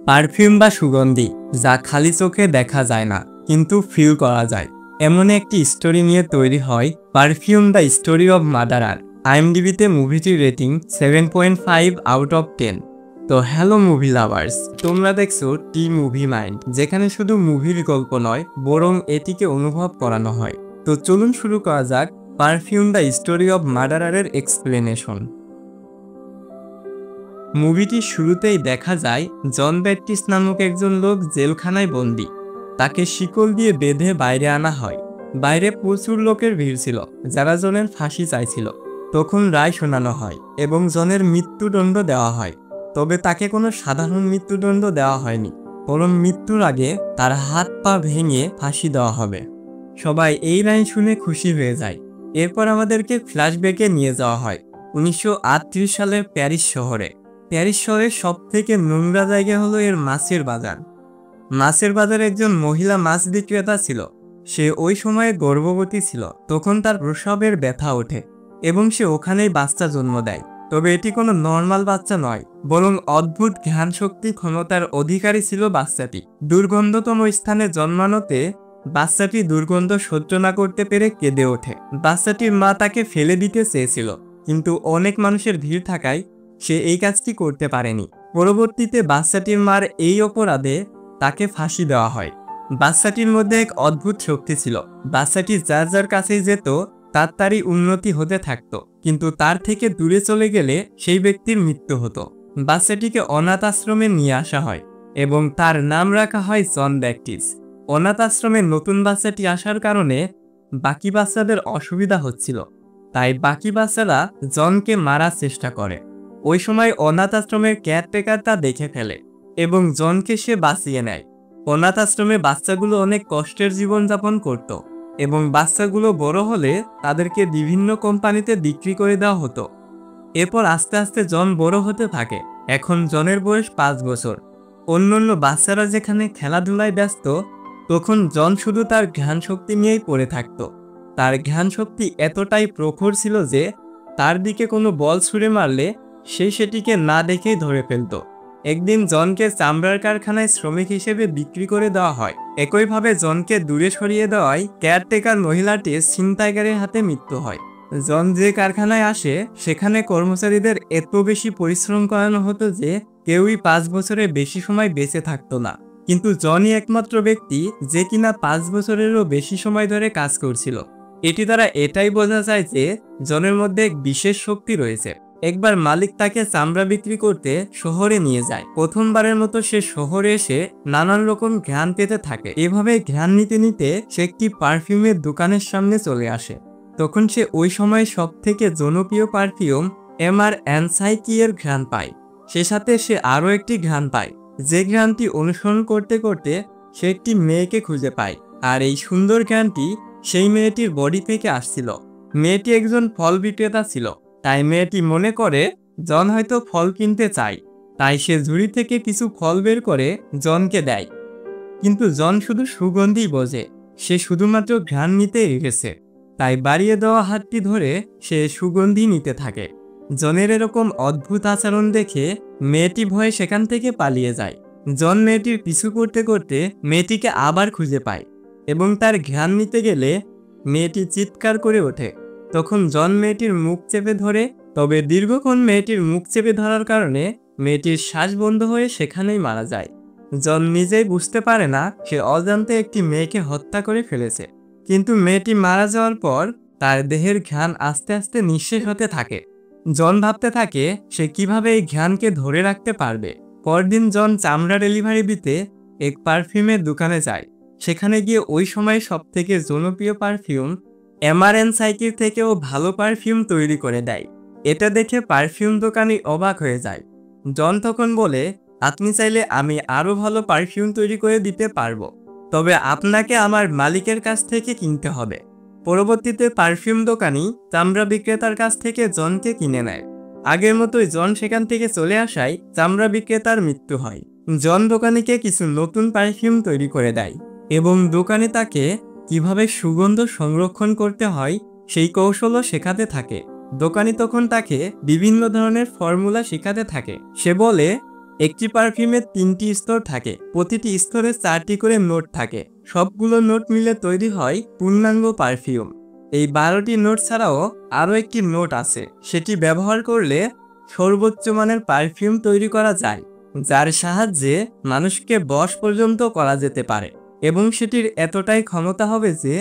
Perfume বা সুগন্ধি যা খালি চোখে দেখা যায় না কিন্তু ফিল করা যায়, এমন একটি স্টোরি নিয়ে তৈরি হয় perfume the story of murderer. আইএমডিবিতে মুভিটির রেটিং 7.5 আউট অফ 10। তো হ্যালো মুভি লাভার্স, তোমরা দেখছো টি মুভি মাইন্ড, যেখানে শুধু মুভির গল্প নয় বরং এটিকে অনুভব করানো হয়। তো চলুন শুরু করা যাক পারফিউম দ্য স্টোরি অফ মাদারারের এক্সপ্লেনেশন। মুভিটির শুরুতেই দেখা যায় জন ব্যাপটিস্ট নামক একজন লোক জেলখানায় বন্দী। তাকে শিকল দিয়ে বেঁধে বাইরে আনা হয়। বাইরে প্রচুর লোকের ভিড় ছিল যারা জনের ফাঁসি চাইছিল। তখন রায় শোনানো হয় এবং জনের মৃত্যুদণ্ড দেওয়া হয়। তবে তাকে কোনো সাধারণ মৃত্যুদণ্ড দেওয়া হয়নি, বরং মৃত্যুর আগে তার হাত পা ভেঙে ফাঁসি দেওয়া হবে। সবাই এই লাইন শুনে খুশি হয়ে যায়। এরপর আমাদেরকে ফ্ল্যাশব্যাকে নিয়ে যাওয়া হয় 1938 সালের প্যারিস শহরে। প্যারিস শহরের সব থেকে নোংরা জায়গা হলো এর মাছের বাজার। মাছের বাজারে একজন মহিলা মাছ বিক্রেতা ছিল। সে ওই সময়ে গর্ভবতী ছিল। তখন তার প্রসবের ব্যথা ওঠে এবং সে ওখানেই বাচ্চা জন্ম দেয়। তবে এটি কোনো নর্মাল বাচ্চা নয়, বরং অদ্ভুত জ্ঞান শক্তি ক্ষমতার অধিকারী ছিল বাচ্চাটি। দুর্গন্ধতম স্থানে জন্মানোতে বাচ্চাটি দুর্গন্ধ সহ্য না করতে পেরে কেঁদে ওঠে। বাচ্চাটির মা তাকে ফেলে দিতে চেয়েছিল, কিন্তু অনেক মানুষের ভিড় থাকায় সে এই কাজটি করতে পারেনি। পরবর্তীতে বাচ্চাটির মার এই অপরাধে তাকে ফাঁসি দেওয়া হয়। বাচ্চাটির মধ্যে এক অদ্ভুত শক্তি ছিল। বাচ্চাটি যার যার কাছেই যেত তারই উন্নতি হতে থাকতো, কিন্তু তার থেকে দূরে চলে গেলে সেই ব্যক্তির মৃত্যু হতো। বাচ্চাটিকে অনাথ আশ্রমে নিয়ে আসা হয় এবং তার নাম রাখা হয় জন ব্যাপটিস্ট। অনাথ আশ্রমে নতুন বাচ্চাটি আসার কারণে বাকি বাচ্চাদের অসুবিধা হচ্ছিল, তাই বাকি বাচ্চারা জনকে মারার চেষ্টা করে। ওই সময় অনাথ আশ্রমের কেয়ারটেকার তা দেখে ফেলে এবং জনকে সে বাঁচিয়ে নেয়। অনাথ আশ্রমে বাচ্চাগুলো অনেক কষ্টের জীবনযাপন করত এবং বাচ্চাগুলো বড় হলে তাদেরকে বিভিন্ন কোম্পানিতে বিক্রি করে দেওয়া হতো। এরপর আস্তে আস্তে জন বড় হতে থাকে। এখন জনের বয়স 5 বছর। অন্যান্য বাচ্চারা যেখানে খেলাধুলায় ব্যস্ত, তখন জন শুধু তার জ্ঞান শক্তি নিয়েই পড়ে থাকত। তার জ্ঞান শক্তি এতটাই প্রখর ছিল যে তার দিকে কোনো বল ছুঁড়ে মারলে সে সেটিকে না দেখেই ধরে ফেলত। একদিন জনকে চামড়ার কারখানায় শ্রমিক হিসেবে বিক্রি করে দেওয়া হয়। একইভাবে জনকে দূরে সরিয়ে দেওয়ায় কেয়ারটেকার মহিলাটি ছিনতাইকারীর হাতে মৃত্যু হয়। জন যে কারখানায় আসে সেখানে কর্মচারীদের এত বেশি পরিশ্রম করানো হতো যে কেউই 5 বছরের বেশি সময় বেঁচে থাকতো না। কিন্তু জনই একমাত্র ব্যক্তি যে কিনা 5 বছরেরও বেশি সময় ধরে কাজ করছিল। এটি দ্বারা এটাই বোঝা যায় যে জনের মধ্যে এক বিশেষ শক্তি রয়েছে। একবার মালিক তাকে চামড়া বিক্রি করতে শহরে নিয়ে যায়। প্রথমবারের মতো সে শহরে এসে নানান রকম ঘ্রাণ পেতে থাকে। এভাবে ঘ্রাণ নিতে নিতে সে একটি পারফিউমের দোকানের সামনে চলে আসে। তখন সে ওই সময় সব থেকে জনপ্রিয় পারফিউম এমআর অ্যানসাইকি এর ঘ্রাণ পায়। সে সাথে সে আরও একটি ঘ্রাণ পায়, যে ঘ্রাণটি অনুসরণ করতে করতে সে একটি মেয়েকে খুঁজে পায়। আর এই সুন্দর ঘ্রাণটি সেই মেয়েটির বডি থেকে আসছিল। মেয়েটি একজন ফল বিক্রেতা ছিল, তাই মেয়েটি মনে করে জন হয়তো ফল কিনতে চায়। তাই সে ঝুড়ি থেকে কিছু ফল বের করে জনকে দেয়। কিন্তু জন শুধু সুগন্ধি বোঝে, সে শুধুমাত্র ঘ্রাণ নিতে এসেছে। তাই বাড়িয়ে দেওয়া হাতটি ধরে সে সুগন্ধি নিতে থাকে। জনের এরকম অদ্ভুত আচরণ দেখে মেয়েটি ভয়ে সেখান থেকে পালিয়ে যায়। জন মেয়েটির পিছু করতে করতে মেয়েটিকে আবার খুঁজে পায় এবং তার ঘ্রাণ নিতে গেলে মেয়েটি চিৎকার করে ওঠে। তখন জন মেয়েটির মুখ চেপে ধরে, তবে দীর্ঘক্ষণ মেয়েটির মুখ চেপে ধরার কারণে মেয়েটির শ্বাস বন্ধ হয়ে সেখানেই মারা যায়। জন নিজেই বুঝতে পারে না সে অজান্তে একটি মেয়েকে হত্যা করে ফেলেছে। কিন্তু মেয়েটি মারা যাওয়ার পর তার দেহের ঘ্রাণ আস্তে আস্তে নিঃশেষ হতে থাকে। জন ভাবতে থাকে সে কিভাবে এই ঘ্রাণকে ধরে রাখতে পারবে। পরদিন জন চামড়া ডেলিভারি দিতে এক পারফিউমের দোকানে যায়। সেখানে গিয়ে ওই সময় সব থেকে জনপ্রিয় পারফিউম এমআর অ্যানসাইকির থেকেও ভালো পারফিউম তৈরি করে দেয়। এটা দেখে পারফিউম দোকানি অবাক হয়ে যায়। জন তখন বলে, আপনি চাইলে আমি আরও ভালো পারফিউম তৈরি করে দিতে পারবো, তবে আপনাকে আমার মালিকের কাছ থেকে কিনতে হবে। পরবর্তীতে পারফিউম দোকানি চামড়া বিক্রেতার কাছ থেকে জনকে কিনে নেয়। আগের মতোই জন সেখান থেকে চলে আসায় চামড়া বিক্রেতার মৃত্যু হয়। জন দোকানিকে কিছু নতুন পারফিউম তৈরি করে দেয় এবং দোকানি তাকে কিভাবে সুগন্ধ সংরক্ষণ করতে হয় সেই কৌশলও শেখাতে থাকে। দোকানি তখন তাকে বিভিন্ন ধরনের ফর্মুলা শেখাতে থাকে। সে বলে, একটি পারফিউমের 3টি স্তর থাকে, প্রতিটি স্তরে 4টি করে নোট থাকে। সবগুলো নোট মিলে তৈরি হয় পূর্ণাঙ্গ পারফিউম। এই 12টি নোট ছাড়াও আরও একটি নোট আছে, সেটি ব্যবহার করলে সর্বোচ্চ মানের পারফিউম তৈরি করা যায়, যার সাহায্যে মানুষকে বশ পর্যন্ত করা যেতে পারে এবং সেটির এতটাই ক্ষমতা হবে যে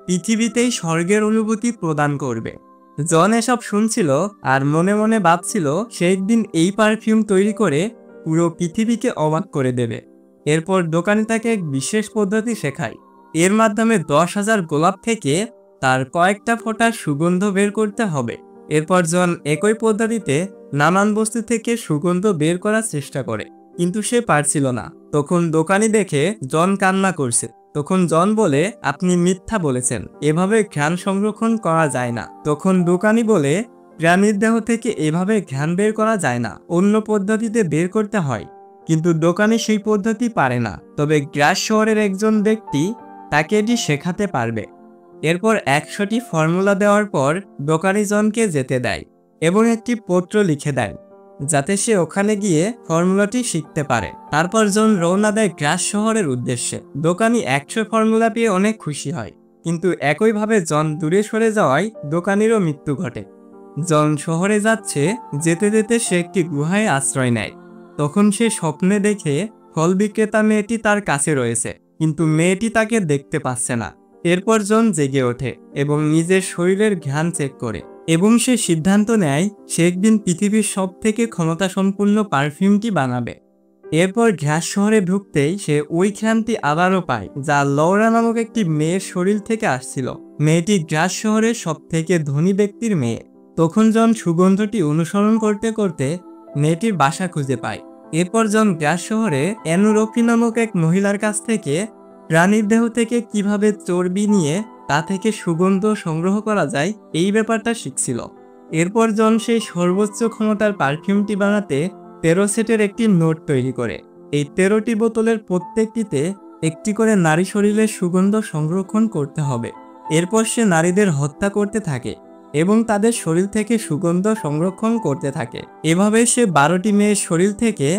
পৃথিবীতেই স্বর্গের অনুভূতি প্রদান করবে। জন এসব শুনছিল আর মনে মনে ভাবছিল সে একদিন এই পারফিউম তৈরি করে পুরো পৃথিবীকে অবাক করে দেবে। এরপর দোকানি তাকে এক বিশেষ পদ্ধতি শেখায়। এর মাধ্যমে 10,000 গোলাপ থেকে তার কয়েকটা ফোঁটা সুগন্ধ বের করতে হবে। এরপর জন একই পদ্ধতিতে নানান বস্তু থেকে সুগন্ধ বের করার চেষ্টা করে, কিন্তু সে পারছিল না। তখন দোকানি দেখে জন কান্না করছে। তখন জন বলে, আপনি মিথ্যা বলেছেন, এভাবে ঘ্রাণ সংরক্ষণ করা যায় না। তখন দোকানি বলে, প্রাণীর দেহ থেকে এভাবে ঘ্রাণ বের করা যায় না, অন্য পদ্ধতিতে বের করতে হয়। কিন্তু দোকানি সেই পদ্ধতি পারে না, তবে গ্রাস শহরের একজন ব্যক্তি তাকে এটি শেখাতে পারবে। এরপর 100টি ফর্মুলা দেওয়ার পর দোকানি জনকে যেতে দেয় এবং একটি পত্র লিখে দেয় যাতে সে ওখানে গিয়ে ফর্মুলাটি শিখতে পারে। তারপর জন রওনা দেয় গ্রাস শহরের উদ্দেশ্যে। দোকানি 100 ফর্মুলা পেয়ে অনেক খুশি হয়, কিন্তু একইভাবে জন দূরে সরে যাওয়ায় দোকানিরও মৃত্যু ঘটে। জন শহরে যাচ্ছে, যেতে যেতে সে একটি গুহায় আশ্রয় নেয়। তখন সে স্বপ্নে দেখে ফল বিক্রেতা মেয়েটি তার কাছে রয়েছে, কিন্তু মেয়েটি তাকে দেখতে পাচ্ছে না। এরপর জন জেগে ওঠে এবং নিজের শরীরের ঘ্রাণ চেক করে এবং সে সিদ্ধান্ত নেয় সে একদিন পৃথিবীর সবথেকে ক্ষমতাসম্পন্ন পারফিউমটি বানাবে। এরপর গ্রাস শহরে ঢুকতেই সে ওই ঘ্রাণটি আবারও পায়, যা লৌরা নামক একটি মেয়ের শরীর থেকে আসছিল। মেয়েটি গ্রাস শহরের সবথেকে ধনী ব্যক্তির মেয়ে। তখন জন সুগন্ধটি অনুসরণ করতে করতে মেয়েটির বাসা খুঁজে পায়। এরপর জন গ্রাস শহরে অ্যানুরফি নামক এক মহিলার কাছ থেকে প্রাণীর দেহ থেকে কিভাবে চর্বি নিয়ে তা থেকে সুগন্ধ সংগ্রহ করা যায় এই ব্যাপারটা শিখছিল। এরপর জন সেই সর্বোচ্চ ক্ষমতার পারফিউমটি বানাতে 13 সেটের একটি নোট তৈরি করে। এই 13টি বোতলের প্রত্যেকটিতে একটি করে নারী শরীরের সুগন্ধ সংরক্ষণ করতে হবে। এরপর সে নারীদের হত্যা করতে থাকে এবং তাদের শরীর থেকে সুগন্ধ সংরক্ষণ করতে থাকে। এভাবে সে 12টি মেয়ের শরীর থেকে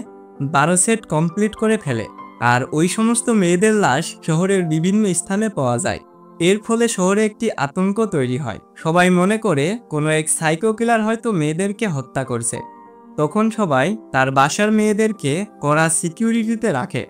12 সেট কমপ্লিট করে ফেলে, আর ওই সমস্ত মেয়েদের লাশ শহরের বিভিন্ন স্থানে পাওয়া যায়। এর ফলে শহরে একটি আতঙ্ক তৈরি হয়। সবাই মনে করে কোনো এক সাইকো কিলার হয়তো মেয়েদেরকে হত্যা করছে। তখন সবাই তার বাসার মেয়েদেরকে কড়া সিকিউরিটিতে রাখে।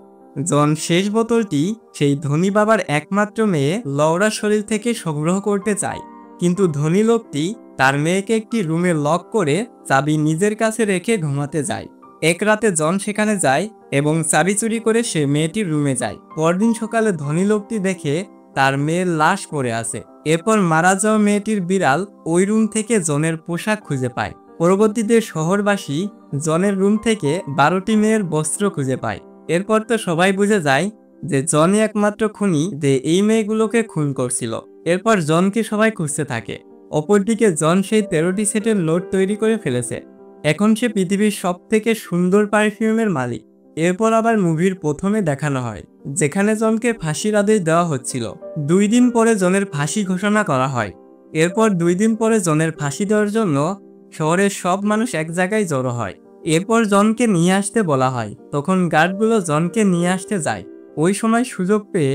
জন শেষ বোতলটি সেই ধনী বাবার একমাত্র মেয়ে লৌরার শরীর থেকে সংগ্রহ করতে চায়, কিন্তু ধনী লোকটি তার মেয়েকে একটি রুমে লক করে চাবি নিজের কাছে রেখে ঘুমাতে যায়। এক রাতে জন সেখানে যায় এবং চাবি চুরি করে সে মেয়েটির রুমে যায়। পরদিন সকালে ধনী লোকটি দেখে তার মেয়ের লাশ পড়ে আছে। এরপর মারা যাওয়া মেয়েটির বিড়াল ওই রুম থেকে জনের পোশাক খুঁজে পায়। পরবর্তীতে শহরবাসী জনের রুম থেকে 12টি মেয়ের বস্ত্র খুঁজে পায়। এরপর তো সবাই বুঝে যায় যে জনই একমাত্র খুনি যে এই মেয়েগুলোকে খুন করছিল। এরপর জনকে সবাই খুঁজতে থাকে। অপরদিকে জন সেই 13টি সেটের নোট তৈরি করে ফেলেছে। এখন সে পৃথিবীর সবথেকে সুন্দর পারফিউমের মালিক। এরপর আবার মুভির প্রথমে দেখানো হয় যেখানে জনকে ফাঁসির আদেশ দেওয়া হচ্ছিল। 2 দিন পরে জনের ফাঁসি ঘোষণা করা হয়। এরপর 2 দিন পরে জনের ফাঁসি দেওয়ার জন্য শহরের সব মানুষ এক জায়গায় জড়ো হয়। এরপর জনকে নিয়ে আসতে বলা হয়। তখন গার্ডগুলো জনকে নিয়ে আসতে যায়। ওই সময় সুযোগ পেয়ে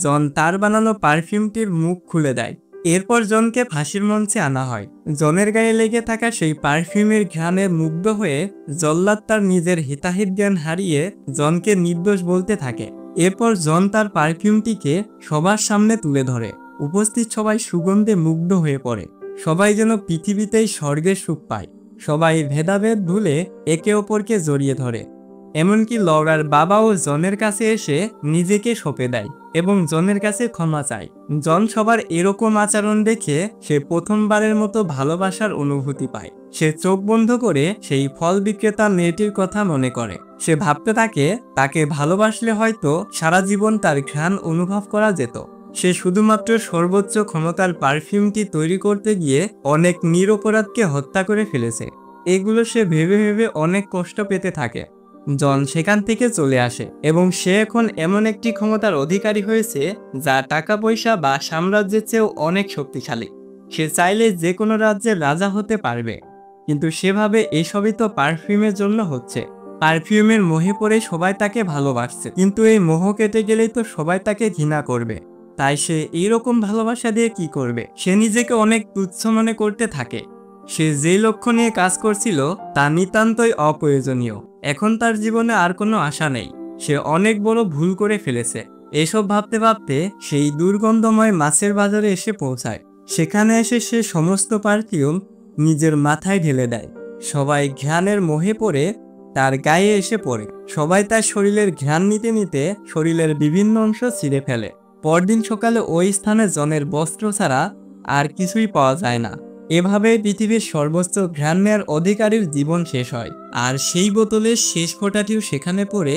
জন তার বানানো পারফিউমটির মুখ খুলে দেয়। এরপর জনকে ফাঁসির মঞ্চে আনা হয়। জনের গায়ে লেগে থাকা সেই পারফিউমের ঘ্রাণে মুগ্ধ হয়ে জল্লাদ তার নিজের হিতাহিত জ্ঞান হারিয়ে জনকে নির্দোষ বলতে থাকে। এরপর জন তার পারফিউমটিকে সবার সামনে তুলে ধরে। উপস্থিত সবাই সুগন্ধে মুগ্ধ হয়ে পড়ে। সবাই যেন পৃথিবীতেই স্বর্গের সুখ পায়। সবাই ভেদাভেদ ভুলে একে অপরকে জড়িয়ে ধরে। এমনকি লৌরার বাবাও জনের কাছে এসে নিজেকে সঁপে দেয় এবং জনের কাছে ক্ষমা চায়। জন সবার এরকম আচরণ দেখে সে প্রথমবারের মতো ভালোবাসার অনুভূতি পায়। সে চোখ বন্ধ করে সেই ফল বিক্রেতা মেয়েটির কথা মনে করে। সে ভাবতে থাকে তাকে ভালোবাসলে হয়তো সারা জীবন তার ঘ্রাণ অনুভব করা যেত। সে শুধুমাত্র সর্বোচ্চ ক্ষমতার পারফিউমটি তৈরি করতে গিয়ে অনেক নিরপরাধকে হত্যা করে ফেলেছে। এগুলো সে ভেবে ভেবে অনেক কষ্ট পেতে থাকে। জন সেখান থেকে চলে আসে এবং সে এখন এমন একটি ক্ষমতার অধিকারী হয়েছে যা টাকা পয়সা বা সাম্রাজ্যের চেয়েও অনেক শক্তিশালী। সে চাইলে যে কোনো রাজ্যের রাজা হতে পারবে, কিন্তু সেভাবে এসবই তো পারফিউমের জন্য হচ্ছে। পারফিউমের মোহে পড়ে সবাই তাকে ভালোবাসছে, কিন্তু এই মোহ কেটে গেলেই তো সবাই তাকে ঘৃণা করবে। তাই সে এইরকম ভালোবাসা দিয়ে কি করবে? সে নিজেকে অনেক তুচ্ছ মনে করতে থাকে। সে যে লক্ষ্য নিয়ে কাজ করছিল তা নিতান্তই অপ্রয়োজনীয়। এখন তার জীবনে আর কোনো আশা নেই। সে অনেক বড় ভুল করে ফেলেছে। এসব ভাবতে ভাবতে সেই দুর্গন্ধময় মাছের বাজারে এসে পৌঁছায়। সেখানে এসে সে সমস্ত পারফিউম নিজের মাথায় ঢেলে দেয়। সবাই ঘ্রাণের মোহে পড়ে তার গায়ে এসে পড়ে। সবাই তার শরীরের ঘ্রাণ নিতে নিতে শরীরের বিভিন্ন অংশ ছিঁড়ে ফেলে। পরদিন সকালে ওই স্থানে জনের বস্ত্র ছাড়া আর কিছুই পাওয়া যায় না। এভাবে পৃথিবীর সর্বোচ্চ ঘ্রাণ নেয়ার অধিকারীর জীবন শেষ হয়, আর সেই বোতলের শেষ ফোঁটাটিও সেখানে পড়ে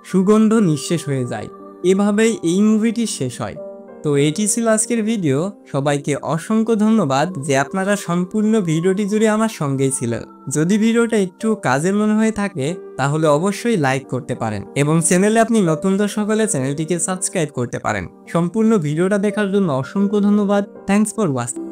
সুগন্ধ নিঃশেষ হয়ে যায়। এভাবেই এই মুভিটি শেষ হয়। তো এটি ছিল আজকের ভিডিও। সবাইকে অসংখ্য ধন্যবাদ যে আপনারা সম্পূর্ণ ভিডিওটি জুড়ে আমার সঙ্গেই ছিলেন। যদি ভিডিওটা একটু কাজের মনে হয়ে থাকে তাহলে অবশ্যই লাইক করতে পারেন, এবং চ্যানেলে আপনি নতুন দর্শক হলে চ্যানেলটিকে সাবস্ক্রাইব করতে পারেন। সম্পূর্ণ ভিডিওটা দেখার জন্য অসংখ্য ধন্যবাদ। Thanks for watching.